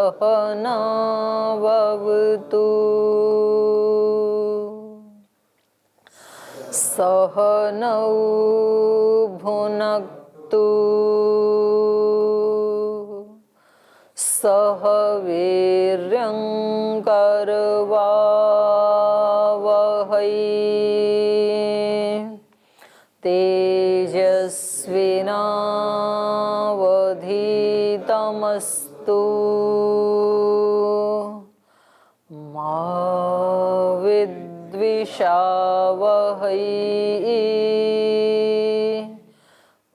सहनाववतु सहनौ भुनक्तु सह वीर्यङ्करवावहै तेजस्विनावधीतमस्तु मा विद्विषावहै।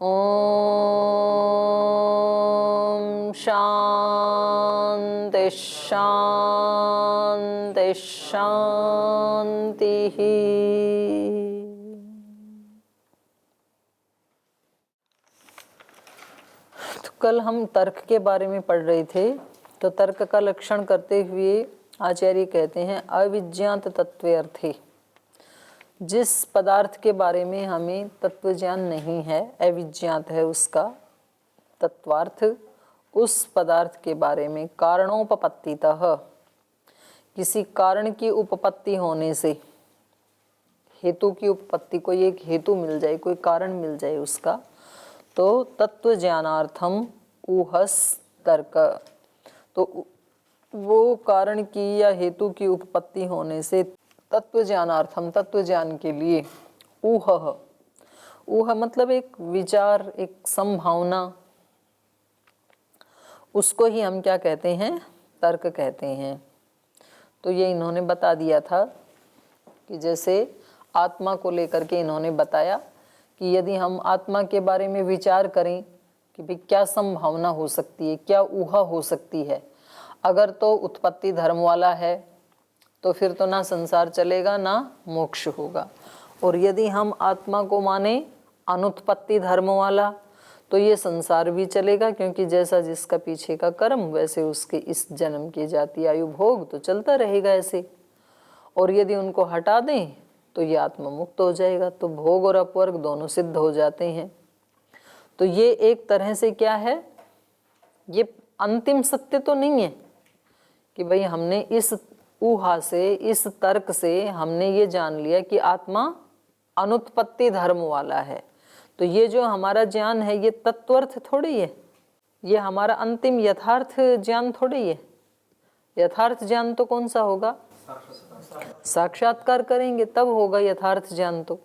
ॐ शान्ति शान्ति शान्तिः। तो कल हम तर्क के बारे में पढ़ रहे थे। तो तर्क का लक्षण करते हुए आचार्य कहते हैं अविज्ञात तत्वर्थे, जिस पदार्थ के बारे में हमें तत्व ज्ञान नहीं है, अविज्ञात है उसका तत्वार्थ, उस पदार्थ के बारे में कारणोपपत्तितः, किसी कारण की उपपत्ति होने से, हेतु की उपपत्ति, कोई एक हेतु मिल जाए, कोई कारण मिल जाए उसका, तो तत्व ज्ञानार्थम ऊहस तर्क। तो वो कारण की या हेतु की उपपत्ति होने से तत्व ज्ञानार्थम, तत्व ज्ञान के लिए, ऊह मतलब एक विचार, एक संभावना, उसको ही हम क्या कहते हैं, तर्क कहते हैं। तो ये इन्होंने बता दिया था कि जैसे आत्मा को लेकर के इन्होंने बताया कि यदि हम आत्मा के बारे में विचार करें कि भाई क्या संभावना हो सकती है, क्या ऊहा हो सकती है, अगर तो उत्पत्ति धर्म वाला है तो फिर तो ना संसार चलेगा ना मोक्ष होगा। और यदि हम आत्मा को माने अनुत्पत्ति धर्म वाला तो ये संसार भी चलेगा, क्योंकि जैसा जिसका पीछे का कर्म वैसे उसके इस जन्म की जाति आयु भोग तो चलता रहेगा ऐसे। और यदि उनको हटा दें तो ये आत्मा मुक्त हो जाएगा, तो भोग और अपवर्ग दोनों सिद्ध हो जाते हैं। तो ये एक तरह से क्या है, ये अंतिम सत्य तो नहीं है कि भाई हमने इस ऊहा से, इस तर्क से हमने ये जान लिया कि आत्मा अनुत्पत्ति धर्म वाला है। तो ये जो हमारा ज्ञान है ये तत्वर्थ थोड़ी है, ये हमारा अंतिम यथार्थ ज्ञान थोड़ी है। यथार्थ ज्ञान तो कौन सा होगा, साक्षात्कार करेंगे तब होगा यथार्थ ज्ञान तो।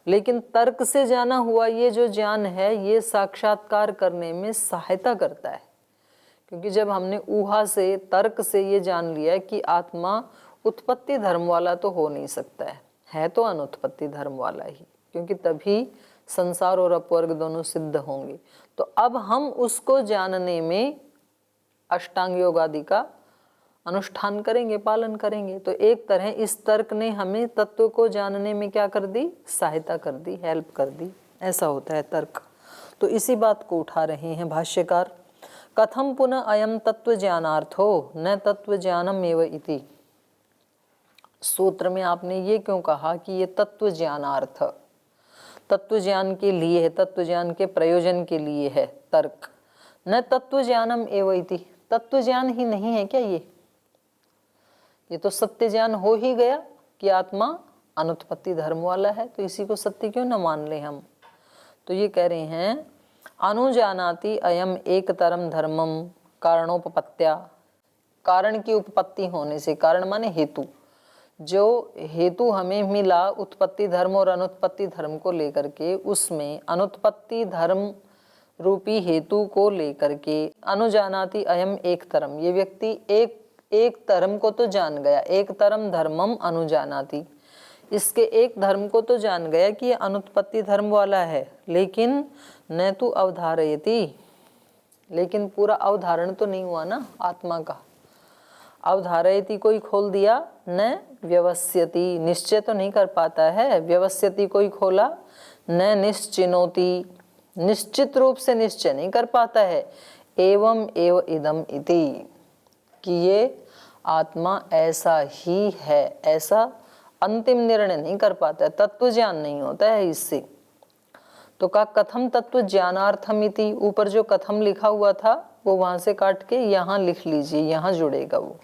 लेकिन तर्क से जाना हुआ ये जो ज्ञान है ये साक्षात्कार करने में सहायता करता है, क्योंकि जब हमने ऊहा से, तर्क से ये जान लिया कि आत्मा उत्पत्ति धर्म वाला तो हो नहीं सकता है तो अनुत्पत्ति धर्म वाला ही, क्योंकि तभी संसार और अपवर्ग दोनों सिद्ध होंगे। तो अब हम उसको जानने में अष्टांग योग आदि का अनुष्ठान करेंगे, पालन करेंगे। तो एक तरह इस तर्क ने हमें तत्व को जानने में क्या कर दी, सहायता कर दी, हेल्प कर दी। ऐसा होता है तर्क। तो इसी बात को उठा रहे हैं भाष्यकार। कथम पुनः अयम तत्व ज्ञानार्थो न तत्व ज्ञानम एव इति। सूत्र में आपने ये क्यों कहा कि ये तत्व ज्ञानार्थ, तत्व ज्ञान के लिए है, तत्व ज्ञान के प्रयोजन के लिए है तर्क। न तत्व ज्ञानम एव इति, तत्व ज्ञान ही नहीं है क्या ये तो सत्य ज्ञान हो ही गया कि आत्मा अनुत्पत्ति धर्म वाला है, तो इसी को सत्य क्यों न मान ले हम। तो ये कह रहे हैं अनुजानाति अयम एक तरम धर्मम कारणोपपत्त्या, कारण की उपपत्ति होने से, कारण माने हेतु, जो हेतु हमें मिला उत्पत्ति धर्म और अनुत्पत्ति धर्म को लेकर के, उसमें अनुत्पत्ति धर्म रूपी हेतु को लेकर के अनुजानाति अयम एक तरम, ये व्यक्ति एक धर्म को तो जान गया, एक तरम धर्मम अनुजानाति, इसके एक धर्म को तो जान गया कि ये अनुत्पत्ति धर्म वाला है, लेकिन न तो अवधारयति, लेकिन पूरा अवधारण तो नहीं हुआ ना आत्मा का। अवधारयति कोई खोल दिया, न व्यवस्यति, निश्चय तो नहीं कर पाता है, व्यवस्यति कोई खोला, न निश्चिनोति, निश्चित रूप से निश्चय नहीं कर पाता है, एवं एव इदम इति, कि ये आत्मा ऐसा ही है, ऐसा अंतिम निर्णय नहीं कर पाता है, तत्व ज्ञान नहीं होता है इससे। तो का कथम तत्व ज्ञानार्थम इति, ऊपर जो कथम लिखा हुआ था वो वहां से काट के यहाँ लिख लीजिए, यहाँ जुड़ेगा वो।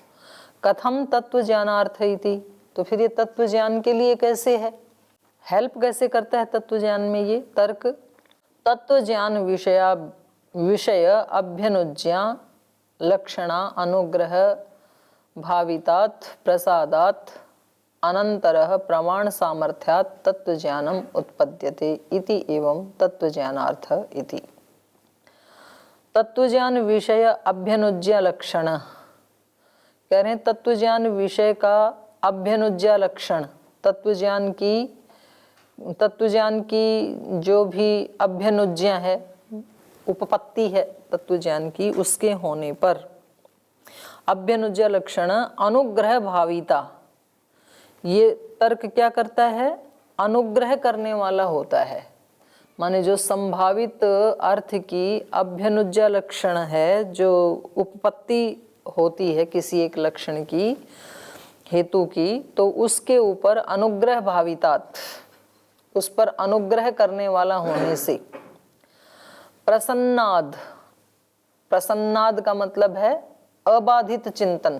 कथम तत्व ज्ञानार्थ इति, तो फिर ये तत्व ज्ञान के लिए कैसे है, हेल्प कैसे करता है तत्व ज्ञान में ये तर्क। तत्व ज्ञान विषय अभ्यनुज्ञा लक्षणा अनुग्रह भावितात् प्रसादात् अनंतरः प्रमाण सामर्थ्यात् तत्व ज्ञानम उत्पद्यते इति एवं तत्व ज्ञानार्थ इति। तत्व ज्ञान विषय अभ्यनुज्ञा लक्षण, कह रहे हैं तत्व ज्ञान विषय का अभ्यनुज्ञा लक्षण, तत्व ज्ञान की जो भी अभ्यनुज्ञा है, उपपत्ति है तत्व ज्ञान की, उसके होने पर अभ्यनुज्ञा लक्षण अनुग्रह भाविता, ये तर्क क्या करता है, अनुग्रह करने वाला होता है। माने जो संभावित अर्थ की अभ्यनुज्ञा लक्षण है, जो उपपत्ति होती है किसी एक लक्षण की, हेतु की, तो उसके ऊपर अनुग्रह भावितात, उस पर अनुग्रह करने वाला होने से। प्रसन्नाद, प्रसन्नाद का मतलब है अबाधित चिंतन।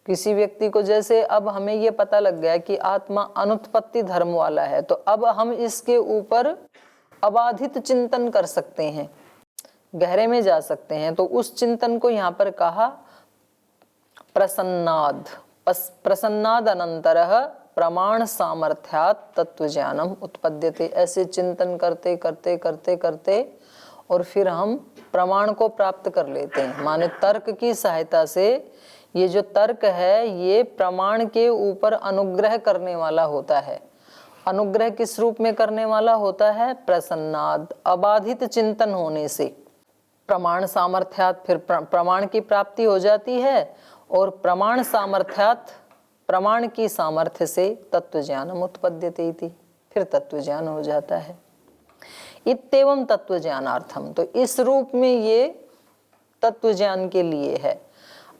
किसी व्यक्ति को, जैसे अब हमें ये पता लग गया कि आत्मा अनुत्पत्ति धर्म वाला है, तो अब हम इसके ऊपर अबाधित चिंतन कर सकते हैं, गहरे में जा सकते हैं। तो उस चिंतन को यहाँ पर कहा प्रसन्नाद। प्रसन्नाद अनंतरः प्रमाण सामर्थ्यात् तत्व ज्ञानम उत्पद्यते। ऐसे चिंतन करते करते करते करते और फिर हम प्रमाण को प्राप्त कर लेते हैं। माने तर्क की सहायता से, ये जो तर्क है ये प्रमाण के ऊपर अनुग्रह करने वाला होता है। अनुग्रह किस रूप में करने वाला होता है, प्रसन्नाद, अबाधित चिंतन होने से। प्रमाण सामर्थ्यात्, फिर प्रमाण की प्राप्ति हो जाती है, और प्रमाण सामर्थ्यात्, प्रमाण की सामर्थ्य से तत्व ज्ञानम उत्पद्यते इति, फिर तत्व ज्ञान हो जाता है। इत्येवं तत्व ज्ञानार्थम, तो इस रूप में ये तत्व ज्ञान के लिए है।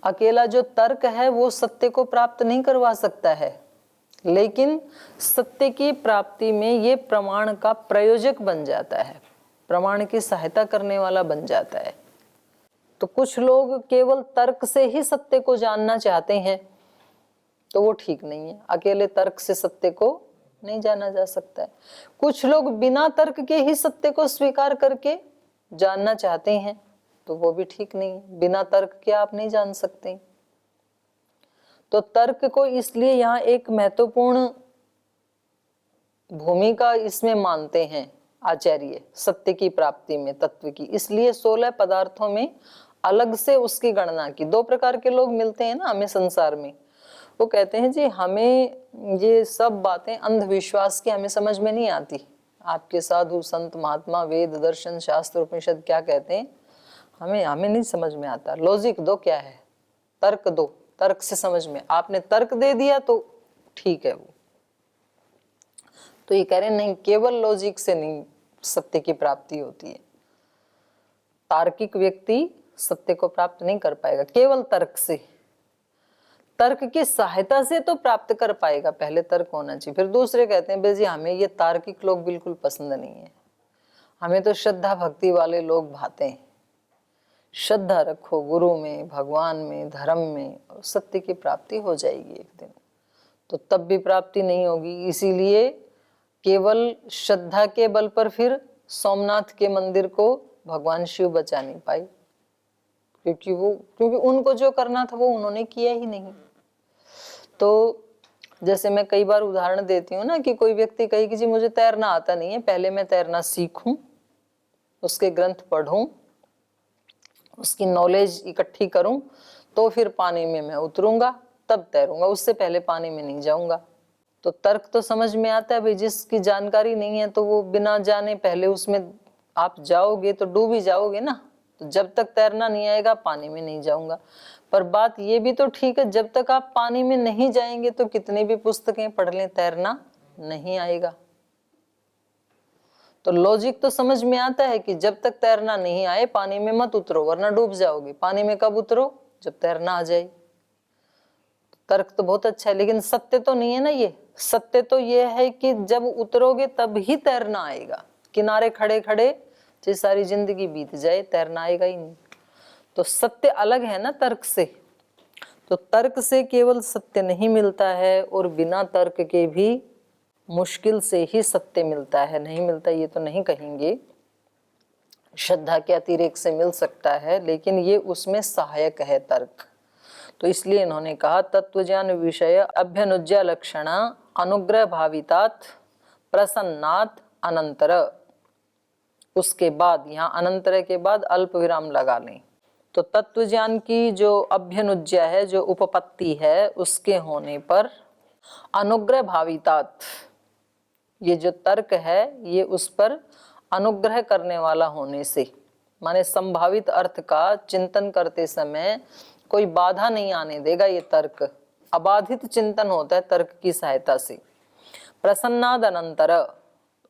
अकेला जो तर्क है वो सत्य को प्राप्त नहीं करवा सकता है, लेकिन सत्य की प्राप्ति में ये प्रमाण का प्रयोजक बन जाता है, प्रमाण की सहायता करने वाला बन जाता है। तो कुछ लोग केवल तर्क से ही सत्य को जानना चाहते हैं, तो वो ठीक नहीं है। अकेले तर्क से सत्य को नहीं जाना जा सकता है। कुछ लोग बिना तर्क के ही सत्य को स्वीकार करके जानना चाहते हैं, तो वो भी ठीक नहीं है। बिना तर्क के आप नहीं जान सकते। तो तर्क को इसलिए यहाँ एक महत्वपूर्ण भूमिका इसमें मानते हैं आचार्य, सत्य की प्राप्ति में, तत्व की। इसलिए 16 पदार्थों में अलग से उसकी गणना की। 2 प्रकार के लोग मिलते हैं ना हमें संसार में। वो कहते हैं जी हमें ये सब बातें अंधविश्वास की हमें समझ में नहीं आती। आपके साधु संत महात्मा वेद दर्शन शास्त्र उपनिषद क्या कहते हैं, हमें नहीं समझ में आता। लॉजिक दो, क्या है, तर्क दो, तर्क से समझ में। आपने तर्क दे दिया तो ठीक है वो। तो ये कह रहे नहीं, केवल लॉजिक से नहीं सत्य की प्राप्ति होती है। तार्किक व्यक्ति सत्य को प्राप्त नहीं कर पाएगा केवल तर्क से। तर्क की सहायता से तो प्राप्त कर पाएगा, पहले तर्क होना चाहिए। फिर दूसरे कहते हैं भाई जी हमें ये तार्किक लोग बिल्कुल पसंद नहीं है, हमें तो श्रद्धा भक्ति वाले लोग भाते हैं। श्रद्धा रखो गुरु में, भगवान में, धर्म में, और सत्य की प्राप्ति हो जाएगी एक दिन। तो तब भी प्राप्ति नहीं होगी। इसीलिए केवल श्रद्धा के बल पर फिर सोमनाथ के मंदिर को भगवान शिव बचा नहीं पाए, क्योंकि उनको जो करना था वो उन्होंने किया ही नहीं। तो जैसे मैं कई बार उदाहरण देती हूँ ना, कि कोई व्यक्ति कहे कि जी मुझे तैरना आता नहीं है, पहले मैं तैरना सीखूं, उसके ग्रंथ पढ़ूं, उसकी नॉलेज इकट्ठी करूं, तो फिर पानी में मैं उतरूंगा, तब तैरूंगा, उससे पहले पानी में नहीं जाऊंगा। तो तर्क तो समझ में आता है भाई, जिसकी जानकारी नहीं है तो वो बिना जाने पहले उसमें आप जाओगे तो डूब ही जाओगे ना। तो जब तक तैरना नहीं आएगा पानी में नहीं जाऊंगा। पर बात ये भी तो ठीक है, जब तक आप पानी में नहीं जाएंगे तो कितनी भी पुस्तकें पढ़ लें, तैरना नहीं आएगा। तो लॉजिक तो समझ में आता है कि जब तक तैरना नहीं आए पानी में मत उतरो, वरना डूब जाओगे। पानी में कब उतरो, जब तैरना आ जाए। तर्क तो बहुत अच्छा है, लेकिन सत्य तो नहीं है ना ये। सत्य तो ये है कि जब उतरोगे तब ही तैरना आएगा। किनारे खड़े खड़े चाहे सारी जिंदगी बीत जाए तैरना आएगा ही नहीं। तो सत्य अलग है ना तर्क से, तो तर्क से केवल सत्य नहीं मिलता है और बिना तर्क के भी मुश्किल से ही सत्य मिलता है। नहीं मिलता ये तो नहीं कहेंगे, श्रद्धा के अतिरेक से मिल सकता है, लेकिन ये उसमें सहायक है तर्क। तो इसलिए इन्होंने कहा तत्वज्ञान विषय अभ्यनुज्या लक्षणा अनुग्रह भावितात प्रसन्नात अनंतर। उसके बाद यहाँ अनंतर के बाद अल्प विराम लगा लें। तो तत्व ज्ञान की जो अभ्यनुज्या है, जो उपपत्ति है, उसके होने पर अनुग्रह भावितात, ये जो तर्क है ये उस पर अनुग्रह करने वाला होने से, माने संभावित अर्थ का चिंतन करते समय कोई बाधा नहीं आने देगा। ये तर्क अबाधित चिंतन होता है तर्क की सहायता से। प्रसन्नाद अनंतर,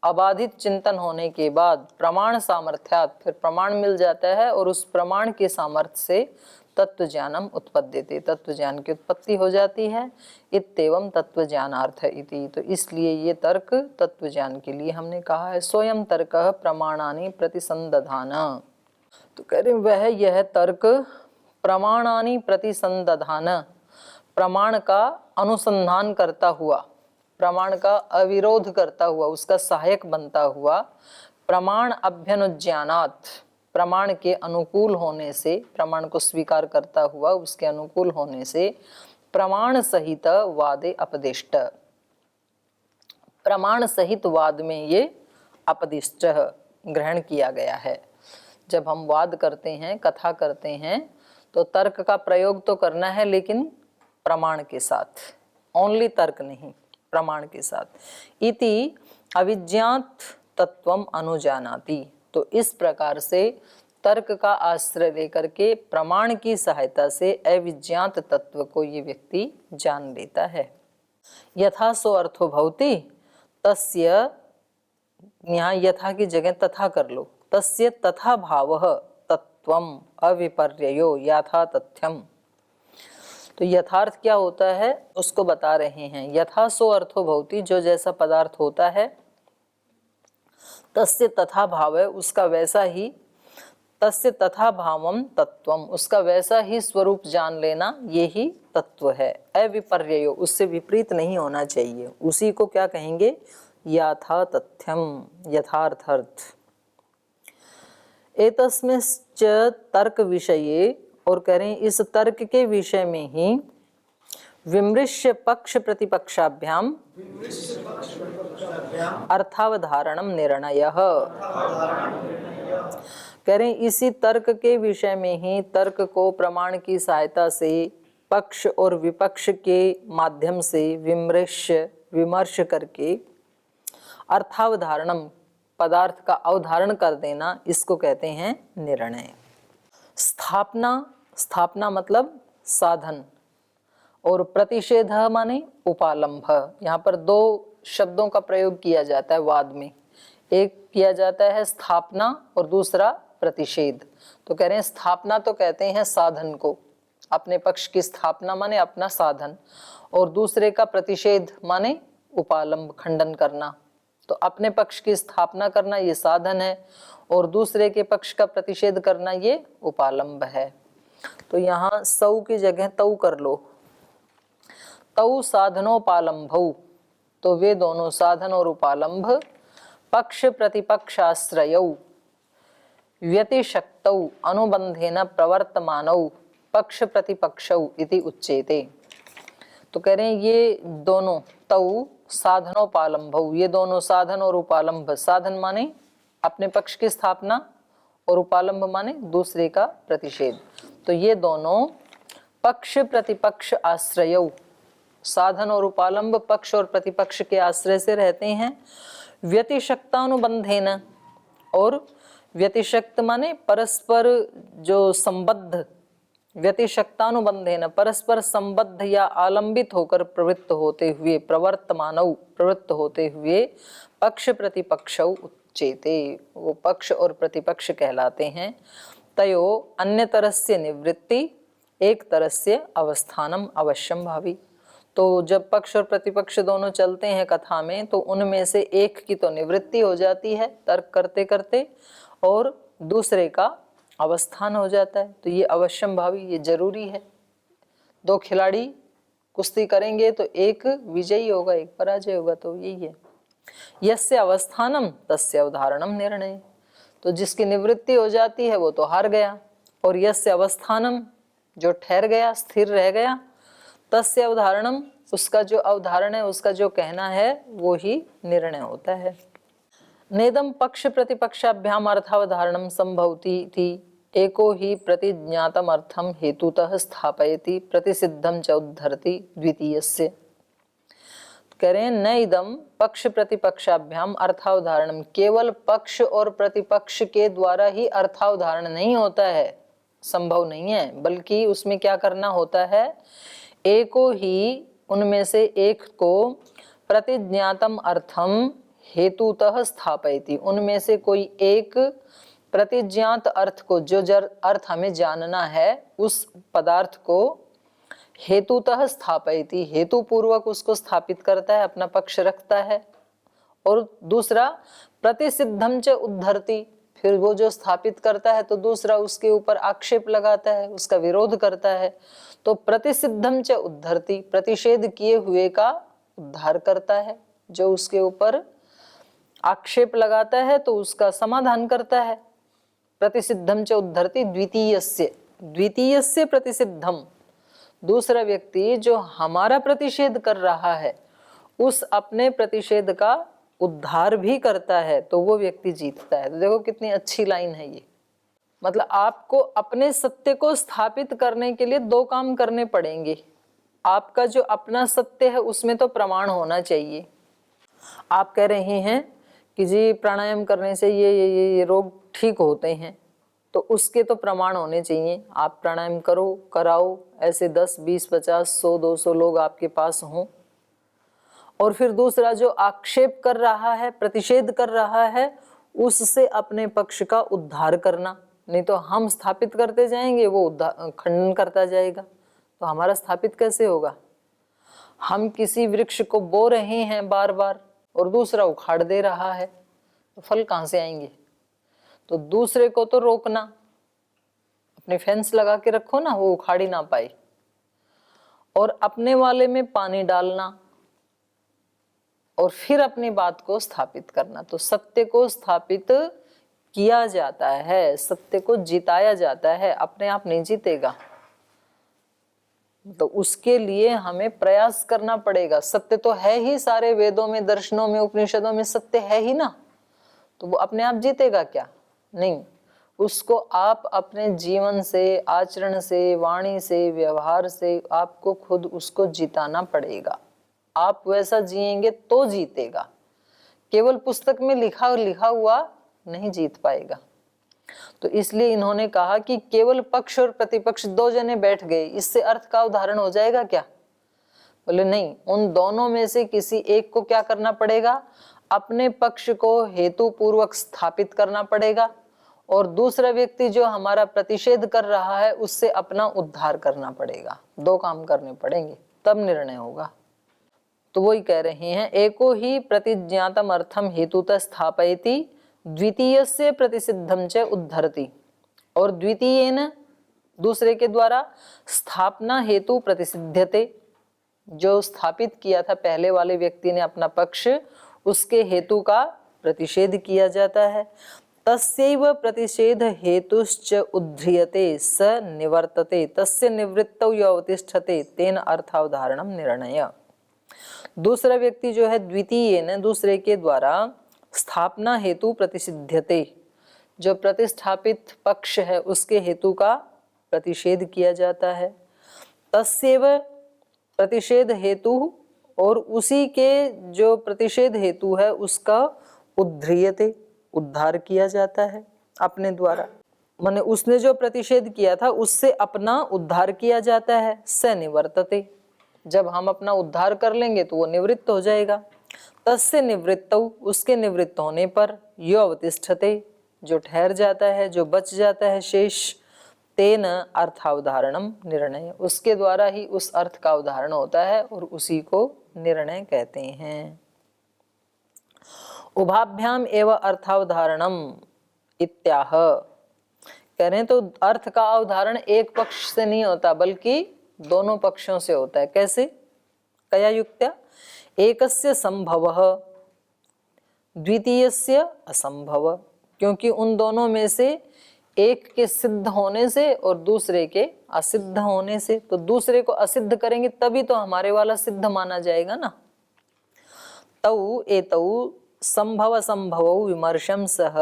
अबाधित चिंतन होने के बाद प्रमाण सामर्थ्यात, फिर प्रमाण मिल जाता है और उस प्रमाण के सामर्थ्य से तत्व ज्ञानम उत्पद्यते, तत्व ज्ञान की उत्पत्ति हो जाती है। इत्येवं तत्व ज्ञानार्थ इति, तो इसलिए ये तर्क तत्व ज्ञान के लिए हमने कहा है। स्वयं तर्क प्रमाणानि प्रतिसंदधान, तो कह रहे वह यह तर्क प्रमाणानि प्रतिसंदधान, प्रमाण का अनुसंधान करता हुआ, प्रमाण का अविरोध करता हुआ, उसका सहायक बनता हुआ, प्रमाण अभ्यनुज्ञानात्, प्रमाण के अनुकूल होने से, प्रमाण को स्वीकार करता हुआ उसके अनुकूल होने से, प्रमाण सहित वादे अपदिष्ट, प्रमाण सहित वाद में ये अपदिष्ट ग्रहण किया गया है। जब हम वाद करते हैं, कथा करते हैं, तो तर्क का प्रयोग तो करना है, लेकिन प्रमाण के साथ, ओनली तर्क नहीं, प्रमाण के साथ। इति अविज्ञात तत्वम अनुजानाति, तो इस प्रकार से तर्क का आश्रय लेकर के प्रमाण की सहायता से अविज्ञात तत्व को ये व्यक्ति जान लेता है। यथा सो अर्थो भवति तस्य, यहाँ यथा की जगह तथा कर लो, तस्य तथा भावः तत्वम अविपर्ययो यथा तथ्यम। तो यथार्थ क्या होता है उसको बता रहे हैं। यथा सो अर्थो भवति, जो जैसा पदार्थ होता है, तस्य तथा भाव है, उसका वैसा ही, तस्य तथा भावम तत्वम, उसका वैसा ही स्वरूप जान लेना, ये ही तत्व है। अविपर्ययो, उससे विपरीत नहीं होना चाहिए, उसी को क्या कहेंगे, यथा तथ्यम, यथार्थ अर्थ। एतस्मिंश्च तर्क विषये, और करें इस तर्क के विषय में ही, विमृश्य पक्ष प्रतिपक्षाभ्याम अर्थावधारणम निर्णयः, करें इसी तर्क के विषय में ही तर्क को प्रमाण की सहायता से पक्ष और विपक्ष के माध्यम से विमृश्य, विमर्श करके अर्थावधारणम, पदार्थ का अवधारण कर देना, इसको कहते हैं निर्णय। स्थापना, स्थापना मतलब साधन, और प्रतिषेध माने उपालंभ। यहाँ पर दो शब्दों का प्रयोग किया जाता है वाद में, एक किया जाता है स्थापना और दूसरा प्रतिषेध। तो कह रहे हैं स्थापना तो कहते हैं साधन को, अपने पक्ष की स्थापना माने अपना साधन, और दूसरे का प्रतिषेध माने उपालंभ, खंडन करना। तो अपने पक्ष की स्थापना करना ये साधन है, और दूसरे के पक्ष का प्रतिषेध करना ये उपालंब है। तो यहाँ सौ की जगह तौ कर लो, तौ साधनोपालंभौ, तो वे दोनों साधन और उपालंभ पक्ष प्रतिपक्षाश्रयौ व्यतिशक्तौ अनुबंधेन प्रवर्तमानौ पक्ष प्रतिपक्षौ इति उच्यते। तो कह रहे हैं ये दोनों तौ साधनोपालंभौ, ये दोनों साधन और उपालंभ, साधन माने अपने पक्ष की स्थापना और उपालंभ माने दूसरे का प्रतिषेध। तो ये दोनों पक्ष प्रतिपक्ष आश्रयौ, साधन और उपालंब पक्ष और प्रतिपक्ष के आश्रय से रहते हैं। व्यतिशक्तानुबंधेन, और व्यतिशक्त माने परस्पर जो संबद्ध, व्यतिशक्तानुबंधेन परस्पर संबद्ध या आलंबित होकर प्रवृत्त होते हुए, प्रवर्तमानौ प्रवृत्त होते हुए पक्ष प्रतिपक्षौ उच्यते, वो पक्ष और प्रतिपक्ष कहलाते हैं। तयो अन्य तरस्य निवृत्ति एक तरस्य अवस्थानम अवश्यम भावी। तो जब पक्ष और प्रतिपक्ष दोनों चलते हैं कथा में, तो उनमें से एक की तो निवृत्ति हो जाती है तर्क करते करते, और दूसरे का अवस्थान हो जाता है। तो ये अवश्यम भावी, ये जरूरी है। दो खिलाड़ी कुश्ती करेंगे तो एक विजयी होगा, एक पराजय होगा, तो यही है। यस्य अवस्थानम तस्य अवधारणम निर्णय, तो जिसकी निवृत्ति हो जाती है वो तो हार गया, और यस्य अवस्थानम, जो ठहर गया, स्थिर रह गया, तस्य अवधारणम, उसका जो अवधारण है, उसका जो कहना है वो ही निर्णय होता है। नेदम पक्ष प्रतिपक्षाभ्याम अर्थावधारणम संभवति थी एको ही प्रतिज्ञातम अर्थम हेतुतः स्थापयति प्रतिसिद्धम च उद्धरति द्वितीयस्य। कह रहे हैं न इदम पक्ष प्रतिपक्षाभ्याम अर्थावधारणम, केवल पक्ष और प्रतिपक्ष के द्वारा ही अर्थावधारण नहीं होता है, संभव नहीं है, बल्कि उसमें क्या करना होता है, एको ही, उनमें से एक को, प्रतिज्ञातम अर्थम हेतुतः स्थापयति, उनमें से कोई एक प्रतिज्ञात अर्थ को, जो अर्थ हमें जानना है, उस पदार्थ को हेतुतः स्थापयति, हेतु पूर्वक उसको स्थापित करता है, अपना पक्ष रखता है। और दूसरा प्रतिसिद्धम च उद्धरति, फिर वो जो स्थापित करता है तो दूसरा उसके ऊपर आक्षेप लगाता है, उसका विरोध करता है। तो प्रतिसिद्धम च उद्धरति, प्रतिषेध किए हुए का उद्धार करता है, जो उसके ऊपर आक्षेप लगाता है तो उसका समाधान करता है। प्रतिसिद्धम च उद्धरति द्वितीयस्य, द्वितीयस्य प्रतिसिद्धम, दूसरा व्यक्ति जो हमारा प्रतिषेध कर रहा है उस अपने प्रतिषेध का उद्धार भी करता है, तो वो व्यक्ति जीतता है। तो देखो कितनी अच्छी लाइन है ये। मतलब आपको अपने सत्य को स्थापित करने के लिए दो काम करने पड़ेंगे। आपका जो अपना सत्य है उसमें तो प्रमाण होना चाहिए। आप कह रहे हैं कि जी प्राणायाम करने से ये रोग ठीक होते हैं, तो उसके तो प्रमाण होने चाहिए। आप प्राणायाम करो, कराओ, ऐसे 10, 20, 50, 100, 200 लोग आपके पास हों। और फिर दूसरा जो आक्षेप कर रहा है, प्रतिषेध कर रहा है, उससे अपने पक्ष का उद्धार करना। नहीं तो हम स्थापित करते जाएंगे, वो खंडन करता जाएगा, तो हमारा स्थापित कैसे होगा। हम किसी वृक्ष को बो रहे हैं बार बार और दूसरा उखाड़ दे रहा है, तो फल कहाँ से आएंगे। तो दूसरे को तो रोकना, अपने फेंस लगा के रखो ना, वो उखाड़ ही ना पाए। और अपने वाले में पानी डालना और फिर अपनी बात को स्थापित करना। तो सत्य को स्थापित किया जाता है, सत्य को जिताया जाता है, अपने आप नहीं जीतेगा। तो उसके लिए हमें प्रयास करना पड़ेगा। सत्य तो है ही, सारे वेदों में, दर्शनों में, उपनिषदों में सत्य है ही ना, तो वो अपने आप जीतेगा क्या? नहीं, उसको आप अपने जीवन से, आचरण से, वाणी से, व्यवहार से आपको खुद उसको जिताना पड़ेगा। आप वैसा जिएंगे तो जीतेगा, केवल पुस्तक में लिखा हुआ नहीं जीत पाएगा। तो इसलिए इन्होंने कहा कि केवल पक्ष और प्रतिपक्ष दो जने बैठ गए, इससे अर्थ का उदाहरण हो जाएगा क्या? बोले नहीं, उन दोनों में से किसी एक को क्या करना पड़ेगा, अपने पक्ष को हेतु पूर्वक स्थापित करना पड़ेगा, और दूसरा व्यक्ति जो हमारा प्रतिषेध कर रहा है उससे अपना उद्धार करना पड़ेगा। दो काम करने पड़ेंगे, तब निर्णय होगा। तो वही कह रहे हैं, एको ही प्रतिज्ञातम अर्थम हेतुतः स्थापयति द्वितीयस्य प्रतिसिद्धम च उद्धरति, और द्वितीयेन, दूसरे के द्वारा, स्थापना हेतु प्रतिसिध्यते, जो स्थापित किया था पहले वाले व्यक्ति ने अपना पक्ष, उसके हेतु का प्रतिषेध किया जाता है। तस्यैव प्रतिषेध हेतुश्च उद्ध्रियते स निवर्तते तस्य निवृत्तौ यो अवतिष्ठते तेन अर्थावधारणम निर्णय। दूसरा व्यक्ति जो है द्वितीय न, दूसरे के द्वारा स्थापना हेतु प्रतिसिध्यते, जो प्रतिष्ठापित पक्ष है उसके हेतु का प्रतिषेध किया जाता है। तस्यैव प्रतिषेध हेतु, और उसी के जो प्रतिषेध हेतु है उसका उद्ध्रियते, उद्धार किया जाता है अपने द्वारा। माने उसने जो प्रतिषेध किया था उससे अपना उद्धार किया जाता है। स निवर्तते, जब हम अपना उद्धार कर लेंगे तो वो निवृत्त हो जाएगा। तस्य निवृत्तौ, उसके निवृत्त होने पर, यो अवतिष्ठते, जो ठहर जाता है, जो बच जाता है शेष, तेन अर्थावधारणम निर्णय, उसके द्वारा ही उस अर्थ का उदाहरण होता है और उसी को निर्णय कहते हैं। उभाभ्याम एवं अर्थावधारणम, इत्याह। कह रहे हैं तो अर्थ का अवधारण एक पक्ष से नहीं होता बल्कि दोनों पक्षों से होता है। कैसे? कया युक्त्या? एकस्य संभवः द्वितीयस्य असंभव, क्योंकि उन दोनों में से एक के सिद्ध होने से और दूसरे के असिद्ध होने से, तो दूसरे को असिद्ध करेंगे तभी तो हमारे वाला सिद्ध माना जाएगा ना। तौ एतौ संभव संभवौ विमर्शम सह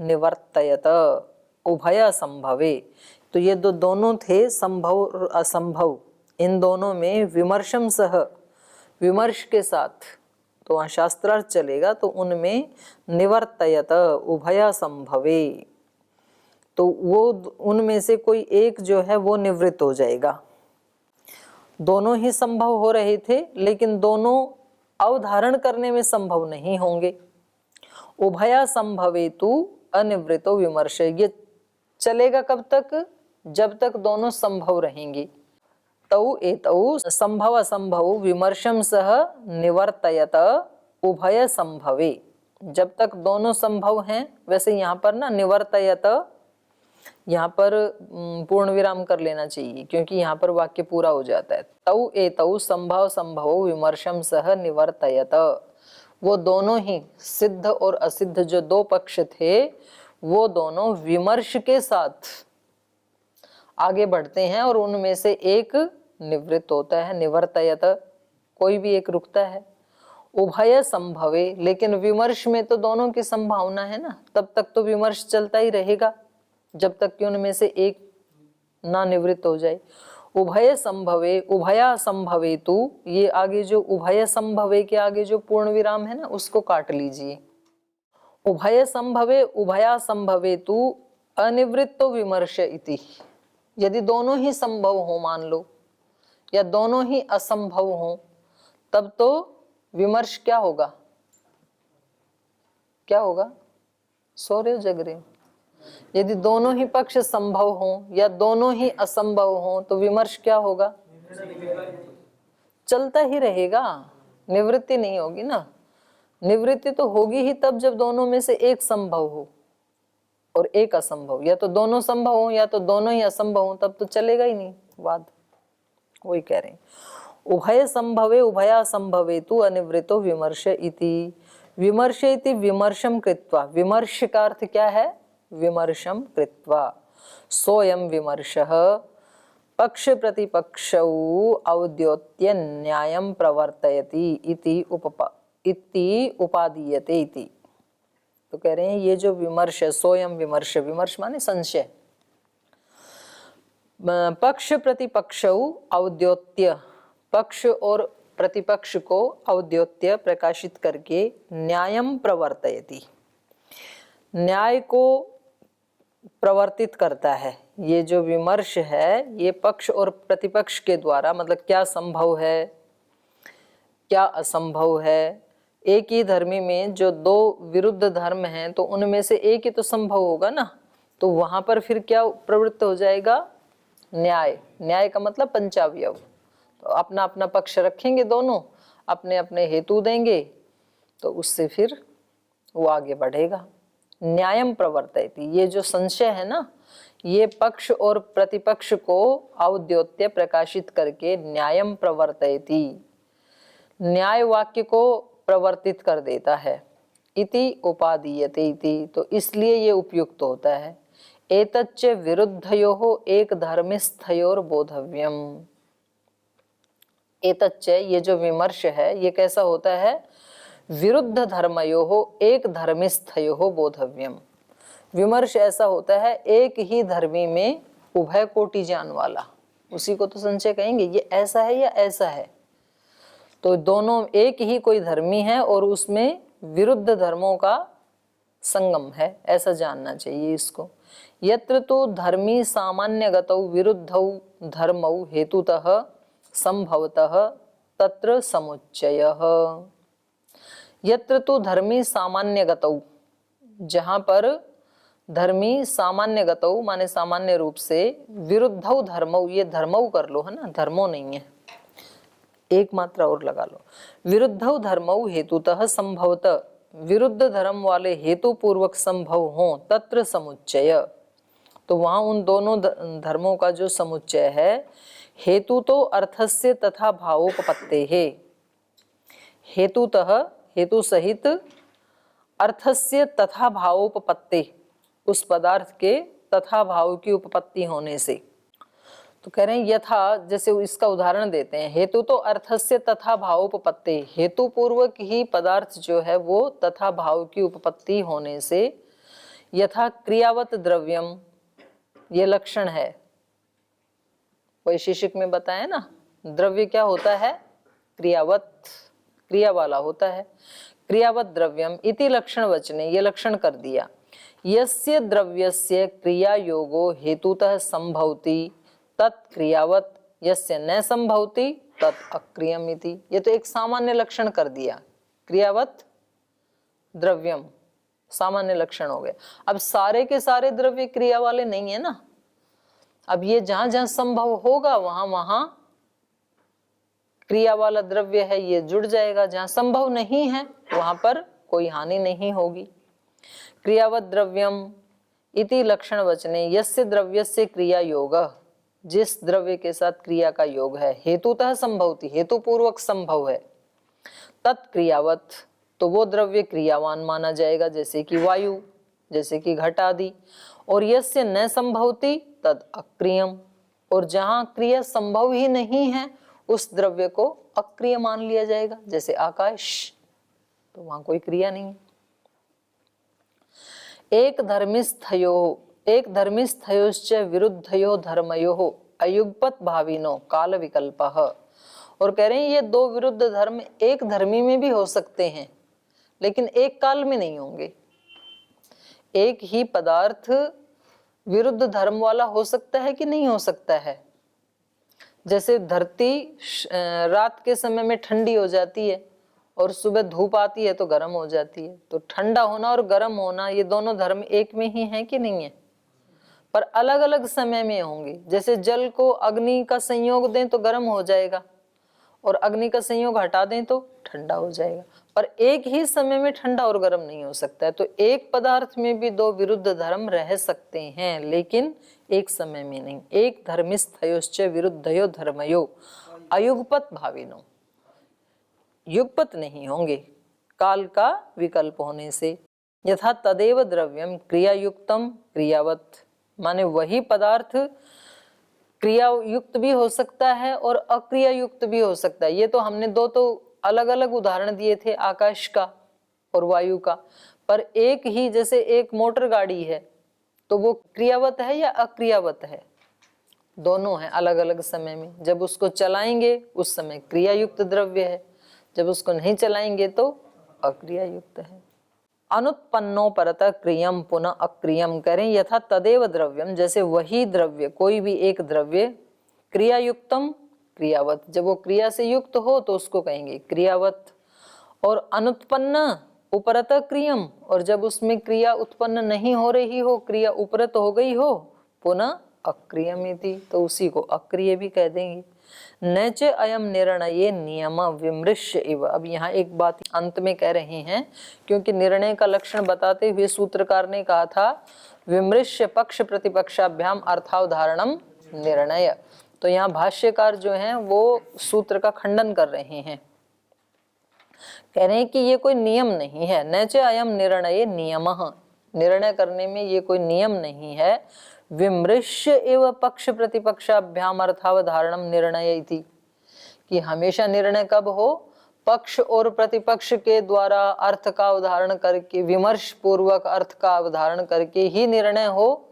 निवर्तयत उभय संभवे। तो ये दोनों थे संभव और असंभव, इन दोनों में विमर्शम सह, विमर्श के साथ, तो वहाँ शास्त्रार्थ चलेगा, तो उनमें निवर्तयत उभय संभवे, तो वो उनमें से कोई एक जो है वो निवृत्त हो जाएगा। दोनों ही संभव हो रहे थे लेकिन दोनों अवधारण करने में संभव नहीं होंगे। उभया संभवेतु अनिवृतो विमर्श, ये चलेगा कब तक? जब तक दोनों संभव रहेंगे। तौ एतौ संभव असंभव विमर्शम सह निवर्तयत उभय संभवे, जब तक दोनों संभव हैं। वैसे यहाँ पर ना निवर्तयत, यहाँ पर पूर्ण विराम कर लेना चाहिए क्योंकि यहाँ पर वाक्य पूरा हो जाता है। तौ एतौ संभव संभव विमर्शम सह निवर्तयत, वो दोनों ही सिद्ध और असिद्ध जो दो पक्ष थे वो दोनों विमर्श के साथ आगे बढ़ते हैं और उनमें से एक निवृत्त होता है, निवर्तयत, कोई भी एक रुकता है। उभय संभवे, लेकिन विमर्श में तो दोनों की संभावना है ना, तब तक तो विमर्श चलता ही रहेगा जब तक कि उनमें से एक ना निवृत्त हो जाए। उभय संभवे, उभया संभवेतु, ये आगे जो उभय संभवे के आगे जो पूर्ण विराम है ना उसको काट लीजिए। उभय संभवे उभया संभवेतु अनिवृत्तो विमर्श इति, यदि दोनों ही संभव हो मान लो या दोनों ही असंभव हो तब तो विमर्श क्या होगा? क्या होगा? सो रहे हो जग रहे हो? यदि दोनों ही पक्ष संभव हो या दोनों ही असंभव हो तो विमर्श क्या होगा? चलता ही रहेगा, निवृत्ति नहीं होगी ना। निवृत्ति तो होगी ही तब जब दोनों में से एक संभव हो और एक असंभव, या तो दोनों संभव हो या तो दोनों ही असंभव हो, तब तो चलेगा ही नहीं वाद। वही कह रहे हैं उभय संभवे उभया संभवेतु अनिवृतो विमर्श इति। विमर्श इति विमर्शम कृत्वा, विमर्श का अर्थ क्या है? विमर्शम कृत्वा सोयम विमर्शः पक्ष प्रतिपक्षौ औद्योत्य न्यायं प्रवर्तयति इति उपादीयते इति। तो कह रहे हैं ये जो विमर्श है, सोयम विमर्श, विमर्श माने संशय, पक्ष प्रतिपक्षौ औद्योत्य, पक्ष और प्रतिपक्ष को औद्योत्य प्रकाशित करके न्यायम प्रवर्तयति, न्याय को प्रवर्तित करता है। ये जो विमर्श है ये पक्ष और प्रतिपक्ष के द्वारा, मतलब क्या संभव है क्या असंभव है। एक ही धर्मी में जो दो विरुद्ध धर्म हैं तो उनमें से एक ही तो संभव होगा ना, तो वहां पर फिर क्या प्रवृत्त हो जाएगा? न्याय। न्याय का मतलब पंचावयव, तो अपना अपना पक्ष रखेंगे, दोनों अपने अपने हेतु देंगे, तो उससे फिर वो आगे बढ़ेगा। न्यायम प्रवर्तयति, ये जो संशय है ना ये पक्ष और प्रतिपक्ष को औद्योत्य प्रकाशित करके न्यायम प्रवर्तयति, न्याय वाक्य को प्रवर्तित कर देता है। इति उपादीयते इति, तो इसलिए ये उपयुक्त होता है। एतच्च विरुद्धयोः एक धर्मिस्थयोर बोधव्यम। एतच्च, ये जो विमर्श है ये कैसा होता है? विरुद्ध धर्मयोः एक धर्मिस्थयोः बोधव्यम। विमर्श ऐसा होता है एक ही धर्मी में उभय कोटि ज्ञान वाला, उसी को तो संशय कहेंगे। ये ऐसा है या ऐसा है, तो दोनों एक ही कोई धर्मी है और उसमें विरुद्ध धर्मों का संगम है, ऐसा जानना चाहिए इसको। यत्र तो धर्मी सामान्यगतौ विरुद्धौ धर्मौ हेतुतः संभवतः तत्र समुच्चयः। यत्र तो धर्मी सामान्यगतौ, जहाँ पर धर्मी सामान्यगतौ माने सामान्य रूप से, विरुद्धौ धर्मौ, ये धर्मौ कर लो है ना, धर्मो नहीं है, एक मात्रा और लगा लो। विरुद्धौ धर्मौ हेतुतः संभवतः, विरुद्ध धर्म वाले हेतु पूर्वक संभव हों तत्र समुच्चय। तो वहां उन दोनों धर्मों का जो समुच्चय है, हेतु तो अर्थस्य तथा भावोपपत्ते है, हेतुतः हेतु सहित अर्थस्य तथा भावोपपत्ते, उस पदार्थ के तथा भाव की उपपत्ति होने से। तो कह रहे हैं यथा, जैसे इसका उदाहरण देते हैं, हेतु तो अर्थस्य तथा भावोपपत्ति, हेतु पूर्वक ही पदार्थ जो है वो तथा भाव की उपपत्ति होने से, यथा क्रियावत द्रव्यम, ये लक्षण है, वैशेषिक में बताया ना, द्रव्य क्या होता है, क्रियावत, क्रिया वाला होता है। क्रियावत द्रव्यम इति लक्षण वचने, ये लक्षण कर दिया। यस्य द्रव्यस्य क्रिया योगो हेतुतः संभवति तत्क्रियावत, यस्य न संभवति तत् अक्रियम इति। ये तो एक सामान्य लक्षण कर दिया, क्रियावत द्रव्यम सामान्य लक्षण हो गए। अब सारे के सारे द्रव्य क्रिया वाले नहीं है ना, अब ये जहां जहां संभव होगा वहां वहां क्रिया वाला द्रव्य है ये जुड़ जाएगा, जहां संभव नहीं है वहां पर कोई हानि नहीं होगी। क्रियावत द्रव्यम इति लक्षण वचने यस्य द्रव्यस्य क्रिया योग, जिस द्रव्य के साथ क्रिया का योग है, हेतुतः संभवति, हेतु पूर्वक संभव है, तत्क्रियावत, तो वो द्रव्य क्रियावान माना जाएगा, जैसे कि वायु, जैसे कि घट आदि। और यस्य न संभवति तद अक्रियम, और जहां क्रिया संभव ही नहीं है उस द्रव्य को अक्रिय मान लिया जाएगा, जैसे आकाश, तो वहां कोई क्रिया नहीं। एक धर्मिस्थयोश्च विरुद्धयो धर्मयो अयुगपत भाविनो काल विकल्पः। और कह रहे हैं ये दो विरुद्ध धर्म एक धर्मी में भी हो सकते हैं, लेकिन एक काल में नहीं होंगे। एक ही पदार्थ विरुद्ध धर्म वाला हो सकता है कि नहीं हो सकता है। जैसे धरती रात के समय में ठंडी हो जाती है और सुबह धूप आती है तो गर्म हो जाती है, तो ठंडा होना और गर्म होना ये दोनों धर्म एक में ही है कि नहीं है, पर अलग अलग समय में होंगे। जैसे जल को अग्नि का संयोग दें तो गर्म हो जाएगा और अग्नि का संयोग हटा दें तो ठंडा हो जाएगा, पर एक ही समय में ठंडा और गर्म नहीं हो सकता है। तो एक पदार्थ में भी दो विरुद्ध धर्म रह सकते हैं, लेकिन एक समय में नहीं। एक धर्मिस्थयोश्च विरुद्धयो धर्मयो अयुगपत भाविनो, युगपत नहीं होंगे काल का विकल्प होने से। यथा तदेव द्रव्यम क्रिया युक्तम क्रियावत, माने वही पदार्थ क्रिया युक्त भी हो सकता है और अक्रिया युक्त भी हो सकता है। ये तो हमने दो तो अलग अलग उदाहरण दिए थे, आकाश का और वायु का, पर एक ही, जैसे एक मोटर गाड़ी है तो वो क्रियावत है या अक्रियावत है, दोनों है अलग अलग समय में। जब उसको चलाएंगे उस समय क्रिया युक्त द्रव्य है, जब उसको नहीं चलाएंगे तो अक्रिया युक्त है। अनुत्पन्नो परतः क्रियम पुनः अक्रियम करें, यथा तदेव द्रव्यम, जैसे वही द्रव्य, कोई भी एक द्रव्य क्रिया युक्तम क्रियावत, जब वो क्रिया से युक्त हो तो उसको कहेंगे क्रियावत। और अनुत्पन्न उपरतः क्रियम, और जब उसमें क्रिया उत्पन्न नहीं हो रही हो, क्रिया उपरत हो गई हो, पुनः अक्रियमिति, तो उसी को अक्रिय भी कह देंगे। न च अयम निर्णय नियम विमृश्य इव। अब यहाँ एक बात अंत में कह रहे हैं, क्योंकि निर्णय का लक्षण बताते हुए सूत्रकार ने कहा था विमृश्य पक्ष प्रतिपक्षाभ्याम अर्थावधारणम निर्णय, तो यहाँ भाष्यकार जो हैं वो सूत्र का खंडन कर रहे हैं, कह रहे हैं कि ये कोई नियम नहीं है। न च अयम निर्णय नियमः, निर्णय करने में ये कोई नियम नहीं है। विमृश्य एवं पक्ष प्रतिपक्षाभ्याम अर्थावधारणम निर्णय इति, कि हमेशा निर्णय कब हो, पक्ष और प्रतिपक्ष के द्वारा अर्थ का अवधारण करके, विमर्श पूर्वक अर्थ का अवधारण करके ही निर्णय हो,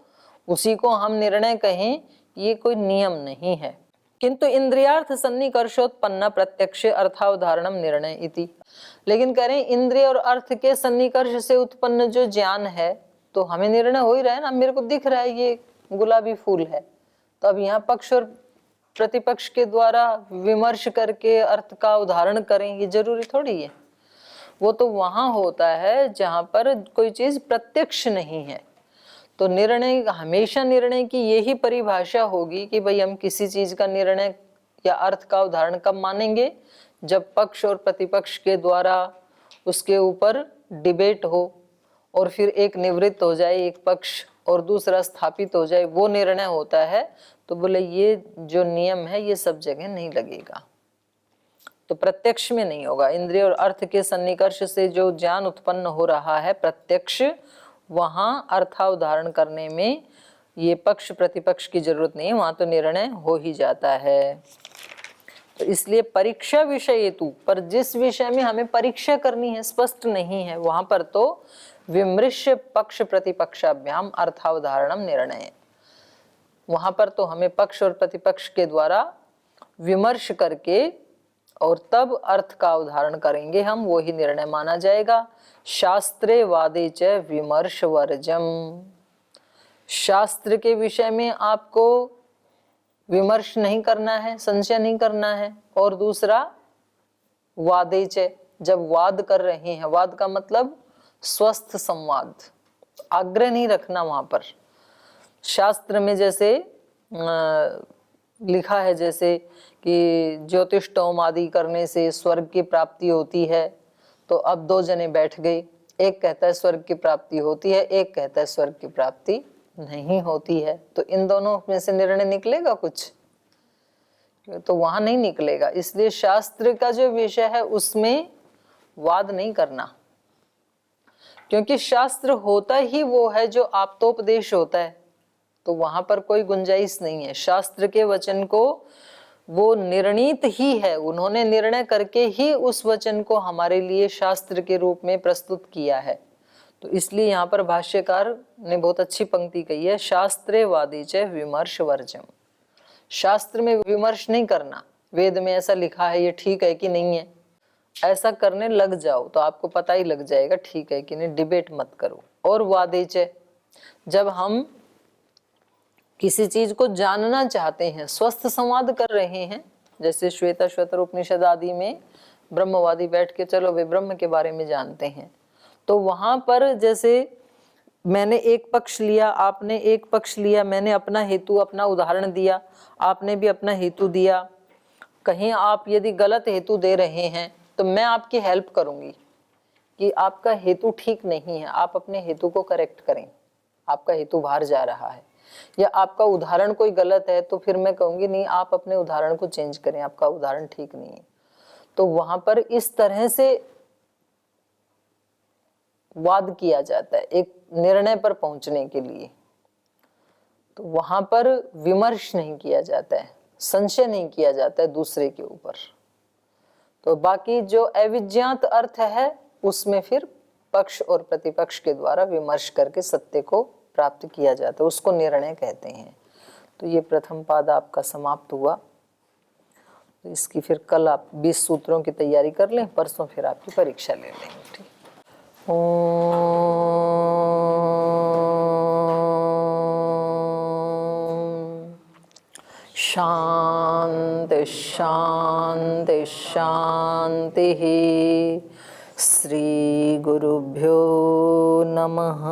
उसी को हम निर्णय कहें, ये कोई नियम नहीं है। किंतु इंद्रियार्थ सन्निकर्षोत्पन्न प्रत्यक्ष अर्थावधारणम निर्णय इति, लेकिन करें इंद्रिय और अर्थ के सन्निकर्ष से उत्पन्न जो ज्ञान है तो हमें निर्णय हो ही रहा है ना, मेरे को दिख रहा है ये गुलाबी फूल है, तो अब यहाँ पक्ष और प्रतिपक्ष के द्वारा विमर्श करके अर्थ का उदाहरण करें ये जरूरी थोड़ी है। वो तो वहां होता है जहां पर कोई चीज प्रत्यक्ष नहीं है। तो निर्णय, हमेशा निर्णय की यही परिभाषा होगी कि भाई हम किसी चीज का निर्णय या अर्थ का उदाहरण कब मानेंगे, जब पक्ष और प्रतिपक्ष के द्वारा उसके ऊपर डिबेट हो और फिर एक निवृत्त हो जाए एक पक्ष और दूसरा स्थापित हो जाए, वो निर्णय होता है, तो बोले ये जो नियम है ये सब जगह नहीं लगेगा, तो प्रत्यक्ष में नहीं होगा। इंद्रिय और अर्थ के सन्निकर्ष से जो ज्ञान उत्पन्न हो रहा है प्रत्यक्ष, वहां अर्थावधारण करने में ये पक्ष प्रतिपक्ष की जरूरत नहीं है, वहां तो निर्णय हो ही जाता है। तो इसलिए परीक्षा विषय हेतु, पर जिस विषय में हमें परीक्षा करनी है स्पष्ट नहीं है, वहां पर तो विमृश्य पक्ष प्रतिपक्षाभ्याम अर्थावधारणम निर्णय, वहां पर तो हमें पक्ष और प्रतिपक्ष के द्वारा विमर्श करके और तब अर्थ का अवधारण करेंगे हम, वो ही निर्णय माना जाएगा। शास्त्रे वादे च विमर्श वर्जम, शास्त्र के विषय में आपको विमर्श नहीं करना है, संशय नहीं करना है। और दूसरा वादे च, जब वाद कर रहे हैं, वाद का मतलब स्वस्थ संवाद, आग्रह नहीं रखना वहां पर। शास्त्र में जैसे लिखा है जैसे कि ज्योतिष टोम आदि करने से स्वर्ग की प्राप्ति होती है, तो अब दो जने बैठ गए, एक कहता है स्वर्ग की प्राप्ति होती है, एक कहता है स्वर्ग की प्राप्ति नहीं होती है, तो इन दोनों में से निर्णय निकलेगा कुछ? तो वहां नहीं निकलेगा। इसलिए शास्त्र का जो विषय है उसमें वाद नहीं करना, क्योंकि शास्त्र होता ही वो है जो आप्तोपदेश होता है, तो वहां पर कोई गुंजाइश नहीं है। शास्त्र के वचन को वो निर्णीत ही है, उन्होंने निर्णय करके ही उस वचन को हमारे लिए शास्त्र के रूप में प्रस्तुत किया है। तो इसलिए यहाँ पर भाष्यकार ने बहुत अच्छी पंक्ति कही है, शास्त्रे वादी च विमर्श वर्जम, शास्त्र में विमर्श नहीं करना। वेद में ऐसा लिखा है, ये ठीक है कि नहीं है, ऐसा करने लग जाओ तो आपको पता ही लग जाएगा ठीक है कि नहीं, डिबेट मत करो। और वादे च, जब हम किसी चीज को जानना चाहते हैं, स्वस्थ संवाद कर रहे हैं, जैसे श्वेताश्वतर उपनिषद आदि में ब्रह्मवादी बैठ के चलो वे ब्रह्म के बारे में जानते हैं, तो वहां पर जैसे मैंने एक पक्ष लिया, आपने एक पक्ष लिया, मैंने अपना हेतु अपना उदाहरण दिया, आपने भी अपना हेतु दिया। कहीं आप यदि गलत हेतु दे रहे हैं तो मैं आपकी हेल्प करूंगी कि आपका हेतु ठीक नहीं है, आप अपने हेतु को करेक्ट करें, आपका हेतु बाहर जा रहा है। या आपका उदाहरण कोई गलत है तो फिर मैं कहूंगी नहीं, आप अपने उदाहरण को चेंज करें, आपका उदाहरण ठीक नहीं है। तो वहां पर इस तरह से वाद किया जाता है एक निर्णय पर पहुंचने के लिए। तो वहां पर विमर्श नहीं किया जाता है, संशय नहीं किया जाता है दूसरे के ऊपर। तो बाकी जो अविज्ञात अर्थ है उसमें फिर पक्ष और प्रतिपक्ष के द्वारा विमर्श करके सत्य को प्राप्त किया जाता है, उसको निर्णय कहते हैं। तो ये प्रथम पाद आपका समाप्त हुआ। तो इसकी फिर कल आप 20 सूत्रों की तैयारी कर लें, परसों फिर आपकी परीक्षा ले लेंगे। ठीक। शांति शांति शांति। श्री गुरुभ्यो नमः।